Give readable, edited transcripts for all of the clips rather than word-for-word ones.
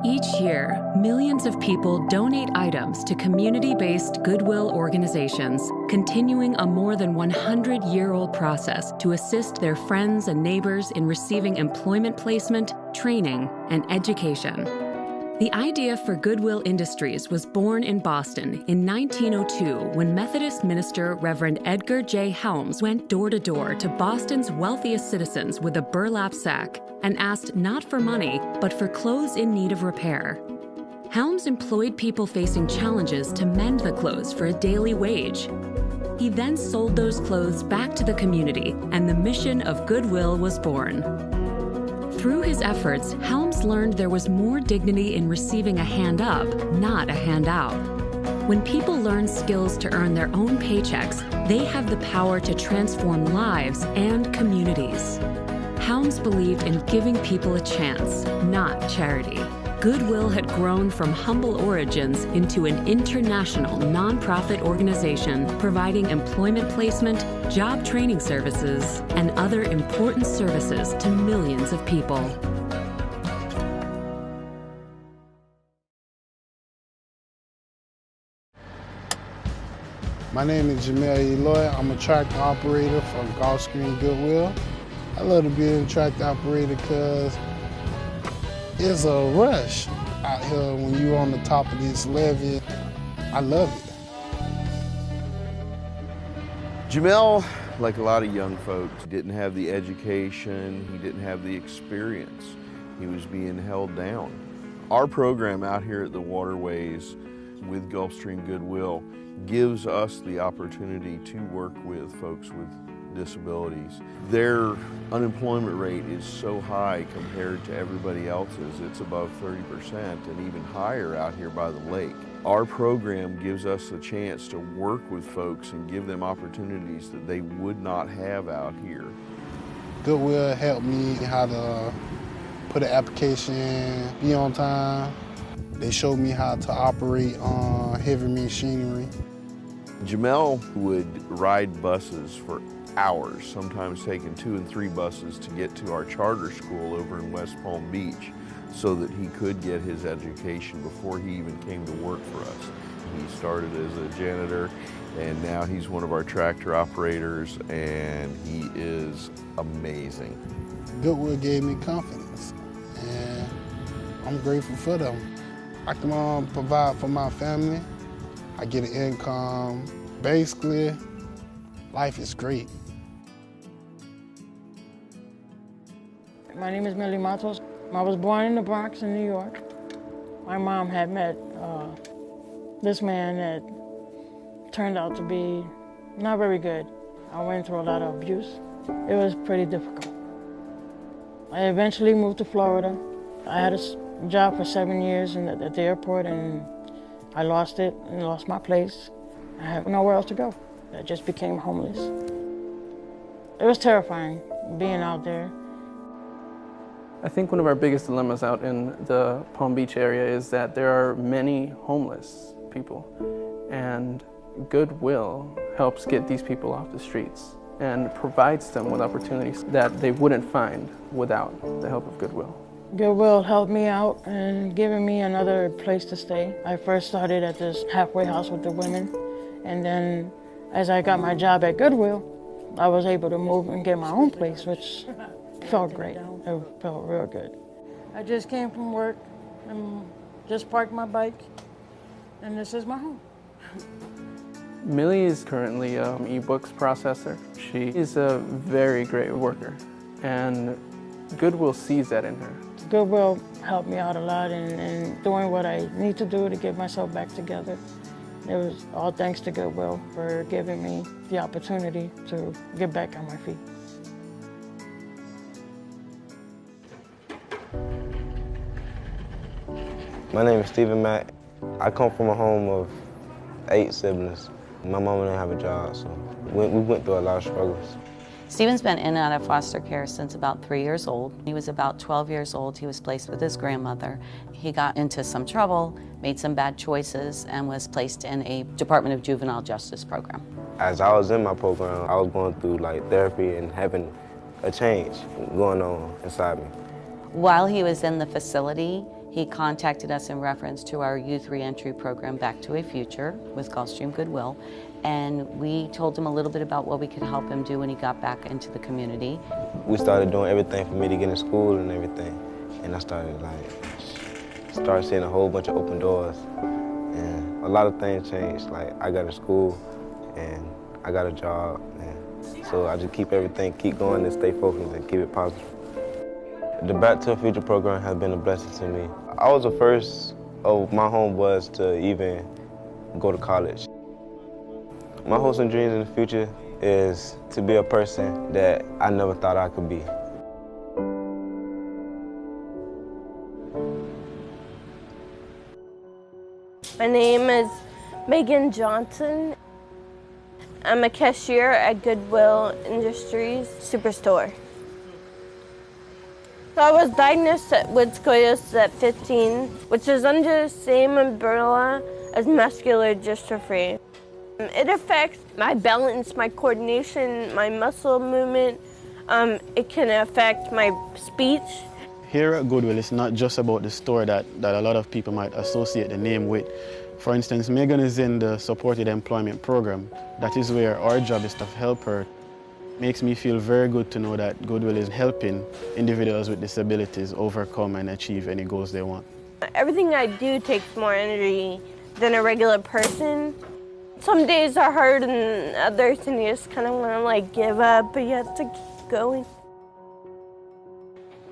Each year, millions of people donate items to community-based Goodwill organizations, continuing a more than 100-year-old process to assist their friends and neighbors in receiving employment placement, training, and education. The idea for Goodwill Industries was born in Boston in 1902 when Methodist minister Reverend Edgar J. Helms went door-to-door to Boston's wealthiest citizens with a burlap sack and asked not for money, but for clothes in need of repair. Helms employed people facing challenges to mend the clothes for a daily wage. He then sold those clothes back to the community, and the mission of Goodwill was born. Through his efforts, Helms learned there was more dignity in receiving a hand up, not a handout. When people learn skills to earn their own paychecks, they have the power to transform lives and communities. Helms believed in giving people a chance, not charity. Goodwill had grown from humble origins into an international nonprofit organization providing employment placement, job training services, and other important services to millions of people. My name is Jamel Lloyd. I'm a tractor operator for Gulfstream Goodwill. I love to be a tractor operator because it's a rush out here when you're on the top of this levee. I love it. Jamel, like a lot of young folks, didn't have the education, he didn't have the experience. He was being held down. Our program out here at the Waterways with Gulfstream Goodwill gives us the opportunity to work with folks with disabilities. Their unemployment rate is so high compared to everybody else's. It's above 30% and even higher out here by the lake. Our program gives us a chance to work with folks and give them opportunities that they would not have out here. Goodwill helped me how to put an application in, be on time. They showed me how to operate on heavy machinery. Jamel would ride buses for hours, sometimes taking 2 and 3 buses to get to our charter school over in West Palm Beach so that he could get his education before he even came to work for us. He started as a janitor and now he's one of our tractor operators and he is amazing. Goodwill gave me confidence and I'm grateful for them. I can provide for my family. I get an income. Basically, life is great. My name is Millie Matos. I was born in the Bronx in New York. My mom had met this man that turned out to be not very good. I went through a lot of abuse. It was pretty difficult. I eventually moved to Florida. I had a job for 7 years at the airport and I lost it and lost my place. I had nowhere else to go. I just became homeless. It was terrifying being out there. I think one of our biggest dilemmas out in the Palm Beach area is that there are many homeless people, and Goodwill helps get these people off the streets and provides them with opportunities that they wouldn't find without the help of Goodwill. Goodwill helped me out and given me another place to stay. I first started at this halfway house with the women, and then as I got my job at Goodwill, I was able to move and get my own place, which felt great. It felt real good. I just came from work and just parked my bike, and this is my home. Millie is currently an e-books processor. She is a very great worker, and Goodwill sees that in her. Goodwill helped me out a lot in doing what I need to do to get myself back together. It was all thanks to Goodwill for giving me the opportunity to get back on my feet. My name is Stephen Mack. I come from a home of 8 siblings. My mom didn't have a job, so we went through a lot of struggles. Stephen's been in and out of foster care since about 3 years old. He was about 12 years old. He was placed with his grandmother. He got into some trouble, made some bad choices, and was placed in a Department of Juvenile Justice program. As I was in my program, I was going through therapy and having a change going on inside me. While he was in the facility, He contacted us in reference to our youth reentry program, Back to a Future, with Gulfstream Goodwill, and we told him a little bit about what we could help him do when he got back into the community. We started doing everything for me to get in school and everything, and I started seeing a whole bunch of open doors, and a lot of things changed. Like, I got to school, and I got a job, and so I just keep going and stay focused and keep it positive. The Back to the Future program has been a blessing to me. I was the first of my homeboys to even go to college. My hopes and dreams in the future is to be a person that I never thought I could be. My name is Megan Johnson. I'm a cashier at Goodwill Industries Superstore. So I was diagnosed with scoliosis at 15, which is under the same umbrella as muscular dystrophy. It affects my balance, my coordination, my muscle movement. It can affect my speech. Here at Goodwill, it's not just about the store that a lot of people might associate the name with. For instance, Megan is in the supported employment program. That is where our job is to help her. Makes me feel very good to know that Goodwill is helping individuals with disabilities overcome and achieve any goals they want. Everything I do takes more energy than a regular person. Some days are hard and others, and you just kind of want to give up, but you have to keep going.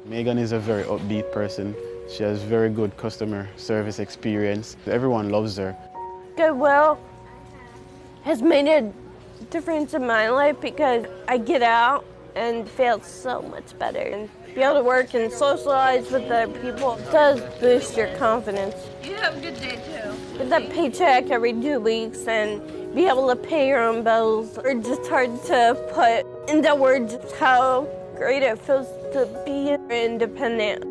Megan is a very upbeat person. She has very good customer service experience. Everyone loves her. Goodwill has made a difference in my life because I get out and feel so much better. And be able to work and socialize with other people does boost your confidence. You have a good day too. Get that paycheck every 2 weeks and be able to pay your own bills. It's just hard to put into words how great it feels to be independent.